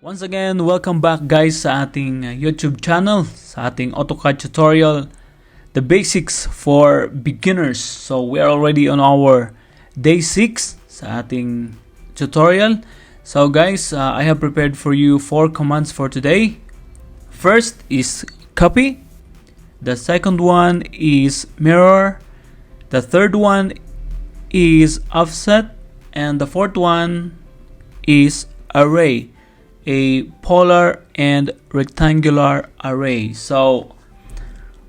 Once again, welcome back guys sa ating YouTube channel, sa ating AutoCAD tutorial, the basics for beginners. So we are already on our day 6 sa ating tutorial. So guys, I have prepared for you 4 commands for today. First is copy. The second one is mirror. The third one is offset. And the fourth one is array. A polar and rectangular array. So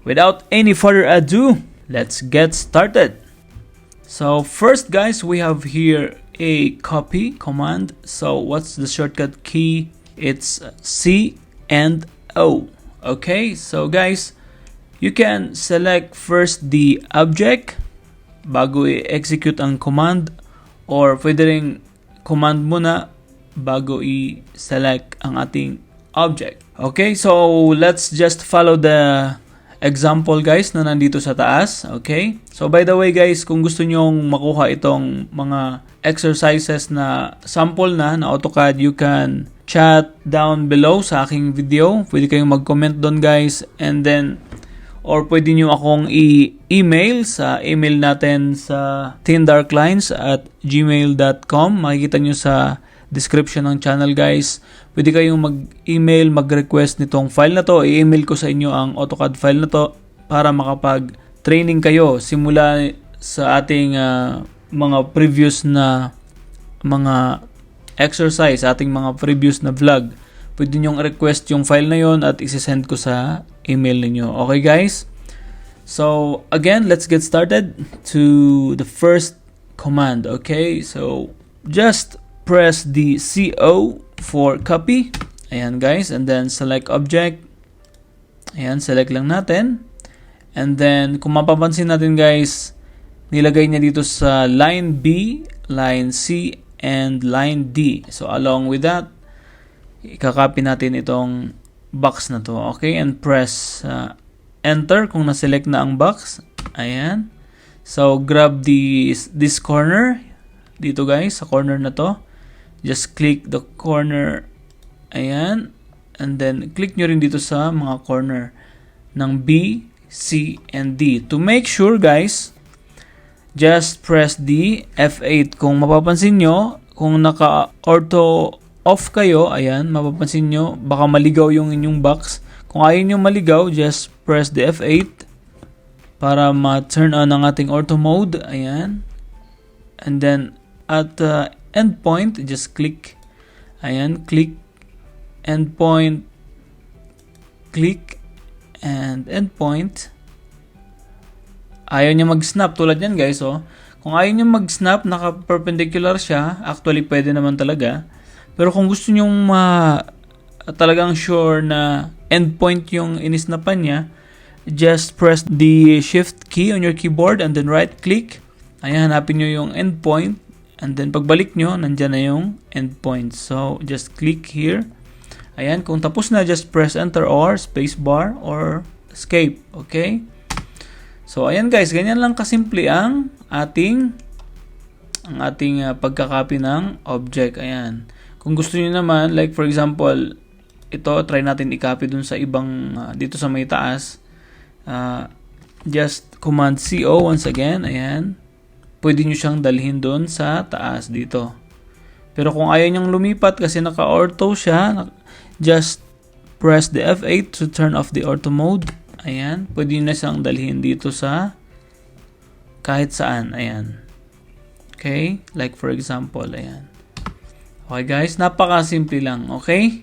without any further ado, let's get started. So first guys, we have here a copy command. So what's the shortcut key? It's C and O. Okay, so guys, you can select first the object bago i-execute ang command, or pwede ring command muna bago i-select ang ating object. Okay, so let's just follow the example guys na nandito sa taas. Okay, so by the way guys, kung gusto nyong makuha itong mga exercises na sample na AutoCAD, you can chat down below sa aking video. Pwede kayong mag-comment doon guys, and then or pwede nyo akong i-email sa email natin sa thindarklines@gmail.com. Makikita nyo sa description ng channel guys. Pwede kayong mag-email, mag-request nitong file na to. I-email ko sa inyo ang AutoCAD file na to para makapag-training kayo simula sa ating mga previous na mga exercise, ating mga previous na vlog. Pwede nyong request yung file na yon at isi-send ko sa email niyo. Okay guys? So again, let's get started to the first command. Okay? So just press the CO for copy. Ayan guys, and then select object. Ayan, select lang natin. And then kung mapapansin natin guys, nilagay niya dito sa line B, line C, and line D. So along with that, ikakopy natin itong box na to. Okay, and press enter kung na-select na ang box. Ayan. So grab this corner dito guys, sa corner na to. Just click the corner. Ayan. And then click nyo rin dito sa mga corner ng B, C, and D. To make sure guys, just press the F8. Kung mapapansin nyo, kung naka-ortho off kayo, ayan, mapapansin nyo, baka maligaw yung inyong box. Kung ayaw nyo maligaw, just press the F8 para ma-turn on ang ating ortho mode. Ayan. And then, at endpoint, just click. Ayan, click, endpoint, click, and endpoint. Ayaw nyo mag-snap, tulad yan guys, oh. Kung ayaw nyo mag-snap, naka-perpendicular siya, actually pwede naman talaga. Pero kung gusto nyong talagang sure na endpoint yung inisnapan niya, just press the shift key on your keyboard and then right click. Ayan, hanapin nyo yung endpoint. And then pagbalik nyo, nandyan na yung endpoint. So, just click here. Ayan, kung tapos na, just press enter or spacebar or escape. Okay? So, ayan guys, ganyan lang kasimple ang ating pagkakopy ng object. Ayan. Kung gusto niyo naman, like for example, ito, try natin i-copy dun sa ibang, dito sa may taas. Just command CO once again. Ayan. Pwede nyo siyang dalhin dun sa taas dito. Pero kung ayaw nyang lumipat kasi naka-ortho siya, just press the F8 to turn off the ortho mode. Ayan. Pwede nyo na siyang dalhin dito sa kahit saan. Ayan. Okay? Like for example, ayan. Okay guys, napaka-simple lang, okay?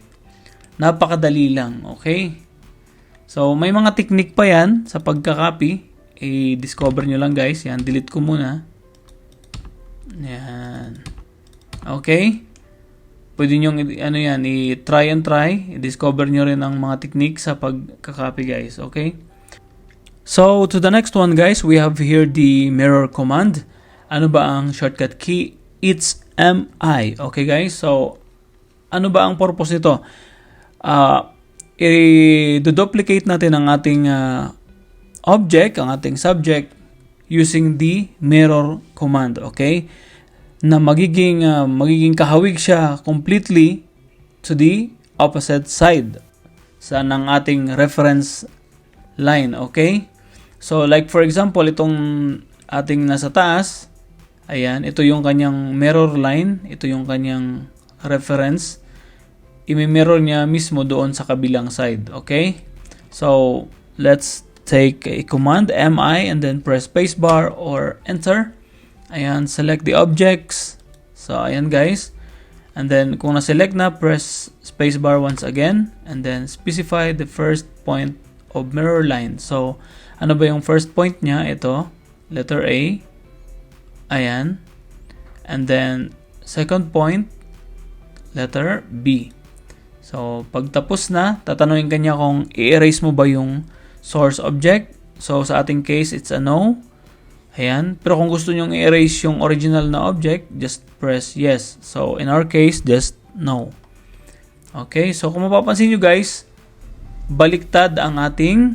Napakadali lang, okay? So, may mga technique pa yan sa pagka-copy. I-discover nyo lang guys. Yan, delete ko muna. Yan. Okay? Pwede nyo, i-try and try. I-discover nyo rin ang mga technique sa pagka-copy guys, okay? So, to the next one guys, we have here the mirror command. Ano ba ang shortcut key? It's MI. Okay guys, so ano ba ang purpose nito? I-duplicate natin ang ating object, ang ating subject using the mirror command. Okay? Na magiging kahawig siya completely to the opposite side sa ng ating reference line, okay? So, like for example, itong ating nasa taas, ayan, ito yung kanyang mirror line, ito yung kanyang reference. I-mirror niya mismo doon sa kabilang side, okay? So, let's take a command, MI, and then press spacebar or enter. Ayan, select the objects. So, ayan guys. And then, kung na-select na, press spacebar once again. And then, specify the first point of mirror line. So, ano ba yung first point niya? Ito, letter A. Ayan. And then, second point, letter B. So, pagtapos na, tatanungin kanya kung i-erase mo ba yung source object. So, sa ating case, it's a no. Ayan. Pero kung gusto nyong i-erase yung original na object, just press yes. So, in our case, just no. Okay. So, kung mapapansin nyo guys, baliktad ang ating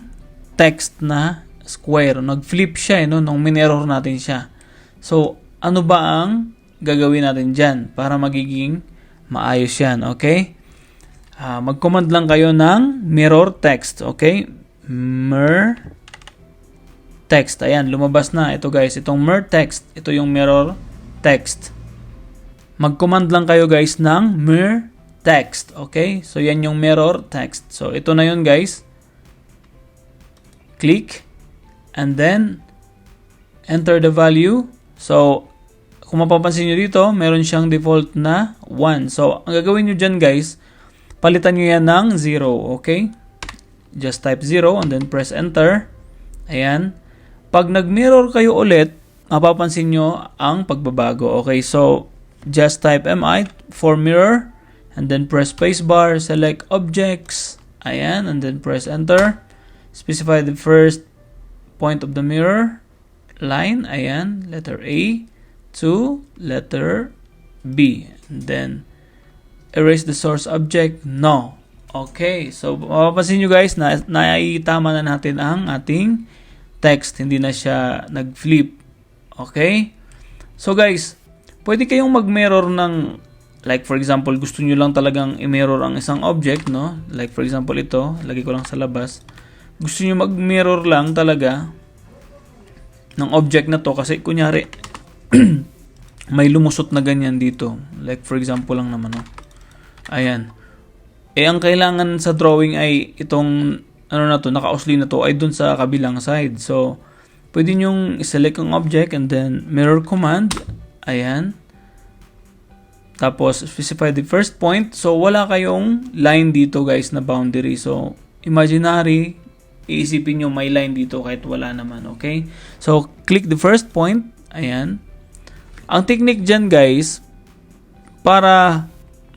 text na square. Nag-flip siya, no? Nung minerror natin siya. So, ano ba ang gagawin natin dyan para magiging maayos yan? Okay. Mag-command lang kayo ng mirror text. Okay. Mirror text. Ayan, lumabas na. Ito guys, itong mirror text. Ito yung mirror text. Mag-command lang kayo guys ng mirror text. Okay? So, yan yung mirror text. So, ito na yun guys. Click. And then, enter the value. So, kung mapapansin nyo dito, meron siyang default na 1. So, ang gagawin nyo dyan guys, palitan nyo yan ng 0. Okay? Just type 0 and then press enter. Ayan. Pag nag-mirror kayo ulit, mapapansin nyo ang pagbabago. Okay, so just type MI for mirror and then press spacebar, select objects. Ayan, and then press enter. Specify the first point of the mirror line. Ayan, letter A to letter B. And then erase the source object. No. Okay, so mapapansin nyo guys na naitama na natin ang ating text, hindi na siya nag-flip. Okay? So guys, pwede kayong mag-mirror ng, like for example, gusto nyo lang talagang i-mirror ang isang object, no? Like for example ito, lagay ko lang sa labas. Gusto nyo mag-mirror lang talaga ng object na to kasi kunyari may lumusot na ganyan dito. Like for example lang naman, no? Ayan. Ang kailangan sa drawing ay itong naka-ausli na to ay dun sa kabilang side. So, pwede nyong select ang object and then mirror command. Ayan. Tapos, specify the first point. So, wala kayong line dito guys na boundary. So, imaginary, iisipin nyo may line dito kahit wala naman. Okay? So, click the first point. Ayan. Ang technique dyan guys, para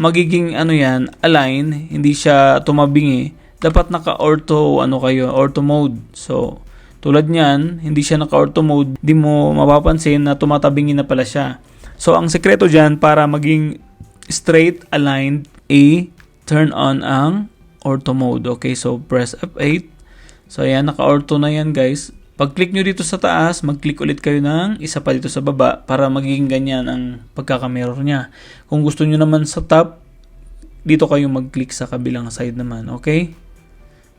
magiging align, hindi siya tumabingi, dapat naka-ortho ortho mode. So, tulad niyan, hindi siya naka-ortho mode, di mo mapapansin na tumatabingin na pala siya. So, ang sekreto diyan para maging straight aligned, turn on ang ortho mode. Okay, so press F8. So, ayan, naka-ortho na yan, guys. Pag-click nyo dito sa taas, mag-click ulit kayo ng isa pa dito sa baba para magiging ganyan ang pagkaka-mirror niya. Kung gusto nyo naman sa top, dito kayo mag-click sa kabilang side naman. Okay?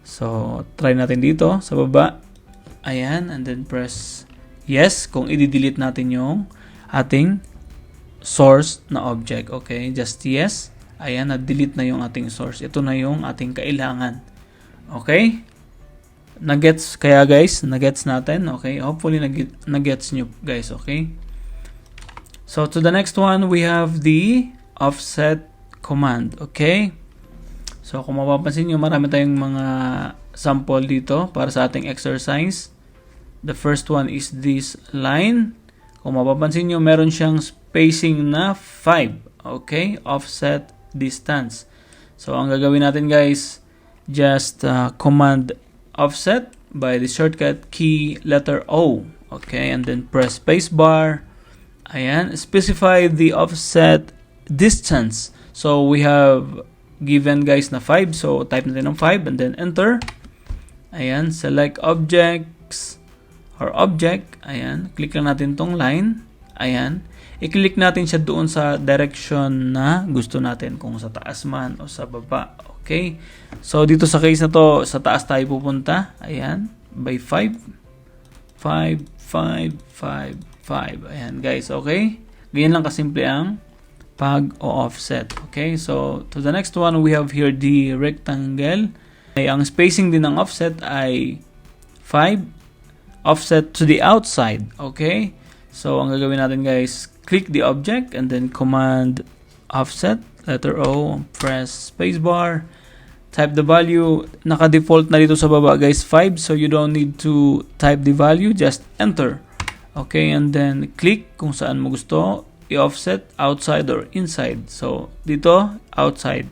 So, try natin dito sa baba. Ayan, and then press yes kung i-delete natin yung ating source na object. Okay, just yes. Ayan, na-delete na yung ating source. Ito na yung ating kailangan. Okay? Nagets kaya guys, nagets natin. Okay, hopefully nagets nyo guys. Okay? So, to the next one, we have the offset command. Okay? So, kung mapapansin nyo, marami tayong mga sample dito para sa ating exercise. The first one is this line. Kung mapapansin nyo, meron siyang spacing na 5. Okay? Offset distance. So, ang gagawin natin guys, just command offset by the shortcut key letter O. Okay? And then press spacebar. Ayan. Specify the offset distance. So, we have given guys na 5. So, type natin ng 5 and then enter. Ayan. Select objects or object. Ayan. Click lang natin tong line. Ayan. I-click natin siya doon sa direction na gusto natin. Kung sa taas man o sa baba. Okay? So, dito sa case na to, sa taas tayo pupunta. Ayan. By 5. 5, 5, 5, 5. Ayan, guys. Okay? Ganyan lang kasimple ang pag-offset. Okay? So, to the next one, we have here the rectangle. Ay, ang spacing din ng offset ay 5. Offset to the outside. Okay? So, ang gagawin natin, guys, click the object and then command offset. Letter O, press spacebar, type the value. Naka-default na dito sa baba, guys, 5, so you don't need to type the value, just enter. Okay, and then click kung saan mo gusto i-offset, outside or inside. So, dito, outside.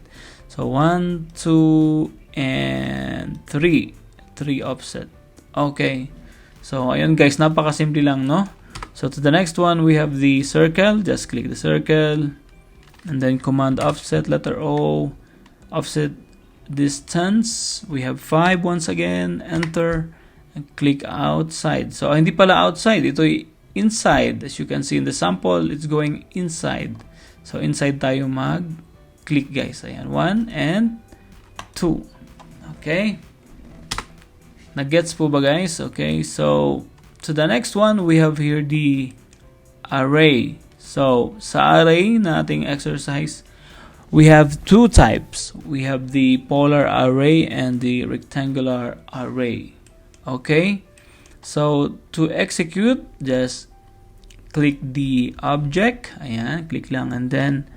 So, 1, 2, and 3. 3 offset. Okay. So, ayun, guys, napakasimple lang, no? So, to the next one, we have the circle. Just click the circle. And then command offset, letter O, offset distance. We have 5 once again, enter, and click outside. So, hindi pala outside, ito inside. As you can see in the sample, it's going inside. So, inside tayo mag-click, guys. Ayan, 1 and 2. Okay. Nag-gets po ba, guys? Okay, so, to the next one, we have here the array. So, sa array na ating exercise, we have 2 types. We have the polar array and the rectangular array. Okay? So, to execute, just click the object. Ayan, click lang. And then,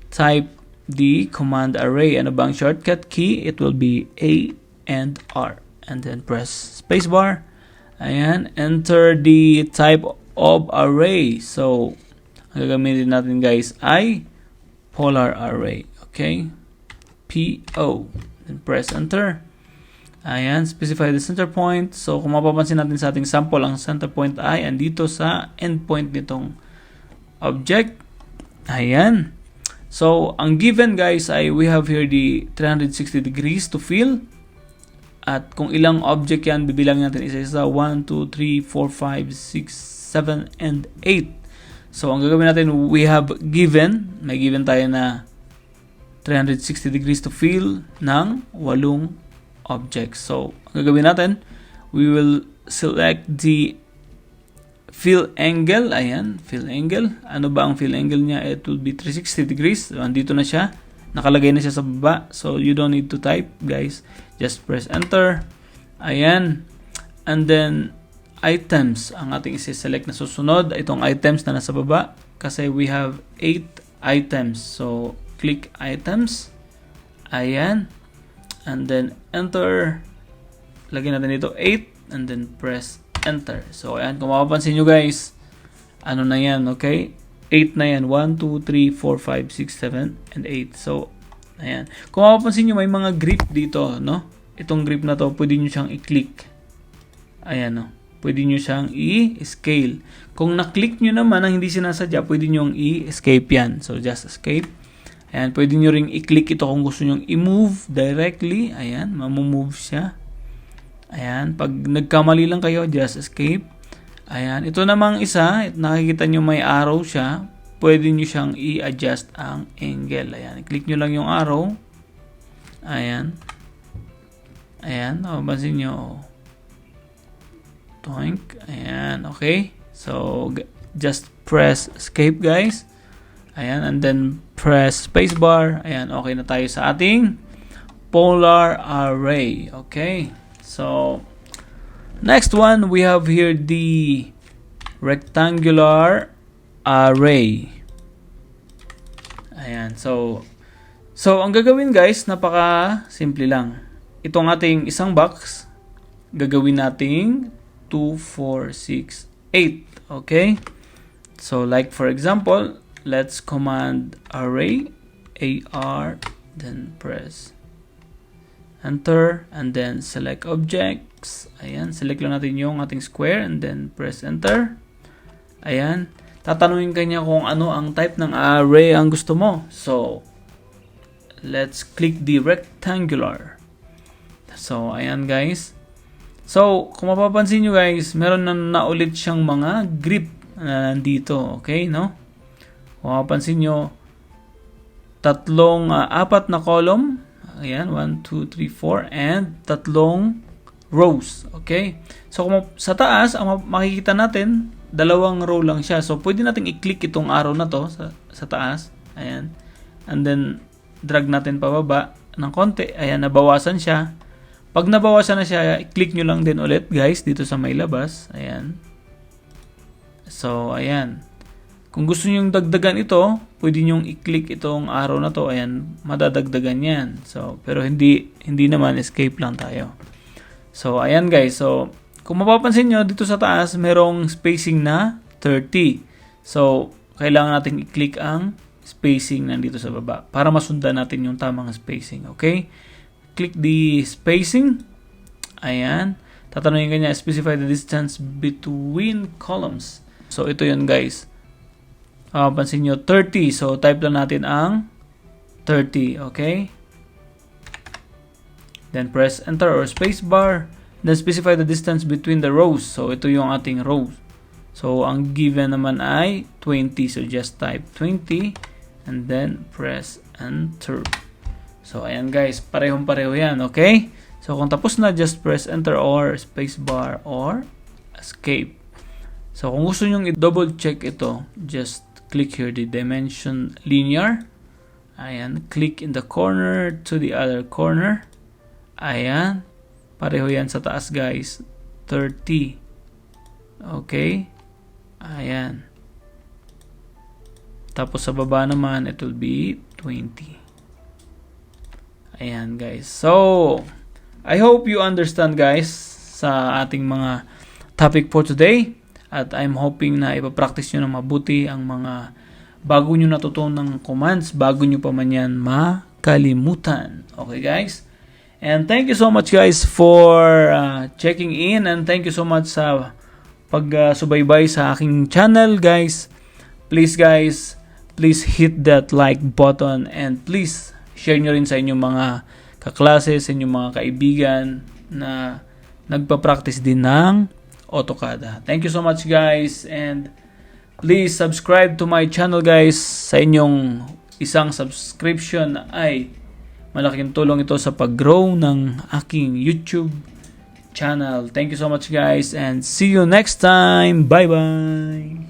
type the command array. Ano bang shortcut key? It will be A and R. And then, press spacebar. Ayan, enter the type of array. So, ang gagamitin natin, guys, ay polar array. Okay? PO. Then press enter. Ayan, specify the center point. So, kung mapapansin natin sa ating sample, ang center point ay andito sa endpoint nitong object. Ayan. So, ang given, guys, ay we have here the 360 degrees to fill. At kung ilang object yan, bibilang natin isa-isa. 1, 2, 3, 4, 5, 6, 7, and 8. So, ang gagawin natin, we have given, may given tayo na 360 degrees to fill ng 8 objects. So, ang gagawin natin, we will select the fill angle. Ayan, fill angle. Ano ba ang fill angle niya? It will be 360 degrees. So, andito na siya. Nakalagay na siya sa baba. So, you don't need to type, guys. Just press enter. Ayan. And then, items ang ating isi-select na susunod. Itong items na nasa baba kasi we have 8 items. So, click items. Ayan. And then, enter. Lagyan natin dito 8 and then press enter. So, ayan. Kung mapapansin nyo, guys, ano na yan, okay? 8 na yan. 1, 2, 3, 4, 5, 6, 7, and 8. So, ayan. Kung mapapansin nyo, may mga grip dito, no? Itong grip na to, pwede nyo siyang i-click. Ayan, no? Pwede nyo siyang i-scale. Kung na-click nyo naman ang hindi sinasadya, pwede nyo i-escape yan. So, just escape. Ayan, pwede nyo ring i-click ito kung gusto nyo i-move directly. Ayan, mamumove siya. Ayan, pag nagkamali lang kayo, just escape. Ayan, ito namang isa, nakikita nyo may arrow siya. Pwede nyo siyang i-adjust ang angle. Ayan, click nyo lang yung arrow. Ayan. Ayan, mapapansin nyo. Toink. Ayan, okay. So, just press escape, guys. Ayan, and then press spacebar. Ayan, okay na tayo sa ating polar array. Okay. So, next one, we have here the rectangular array. Ayan, so ang gagawin, guys, napaka simple lang. Itong ating isang box, gagawin nating 2, 4, 6, 8. Okay? So, like for example, let's command array, AR, then press enter, and then select objects. Ayan, select lang natin yung ating square, and then press enter. Ayan, tatanungin kanya kung ano ang type ng array ang gusto mo. So, let's click the rectangular. So, ayan, guys. So, kung mapapansin nyo, guys, meron na ulit siyang mga grip na nandito. Okay, no? Kung mapapansin nyo, 4 na column. Ayan, 1, 2, 3, 4, and 3 rows. Okay? So, kung sa taas, ang makikita natin, 2 row lang siya. So, pwede natin i-click itong arrow na to sa taas. Ayan. And then, drag natin pababa ng konti. Ayan, nabawasan siya. Pag nabawasan na siya, i-click nyo lang din ulit, guys, dito sa may labas. Ayan. So, ayan. Kung gusto nyo dagdagan ito, pwede nyo i-click itong arrow na to. Ayan, madadagdagan yan. So, pero hindi naman, escape lang tayo. So, ayan guys. So, kung mapapansin nyo, dito sa taas, merong spacing na 30. So, kailangan natin i-click ang spacing nandito sa baba para masundan natin yung tamang spacing. Okay? Click the spacing. Ayan. Tatanungin ka niya, specify the distance between columns. So, ito yun guys. Pansin nyo, 30. So, type lang natin ang 30. Okay? Then, press enter or space bar. Then, specify the distance between the rows. So, ito yung ating rows. So, ang given naman ay 20. So, just type 20. And then, press enter. So, ayan guys. Parehong-pareho yan. Okay? So, kung tapos na, just press enter or space bar or escape. So, kung gusto nyong i-double check ito, just click here the dimension linear. Ayan. Click in the corner to the other corner. Ayan. Pareho yan sa taas guys. 30. Okay. Ayan. Tapos sa baba naman, it will be 20. Ayan guys. So, I hope you understand guys sa ating mga topic for today. At I'm hoping na ipapractice nyo na mabuti ang mga bago nyo natutunang commands, bago nyo pa man yan makalimutan. Okay guys? And thank you so much guys for checking in, and thank you so much sa pagsubaybay sa aking channel guys. Please guys, please hit that like button, and please share nyo rin sa inyong mga kaklase, sa inyong mga kaibigan na nagpa-practice din ng AutoCAD. Thank you so much guys, and please subscribe to my channel guys. Sa inyong isang subscription ay malaking tulong ito sa pag-grow ng aking YouTube channel. Thank you so much guys, and see you next time. Bye bye.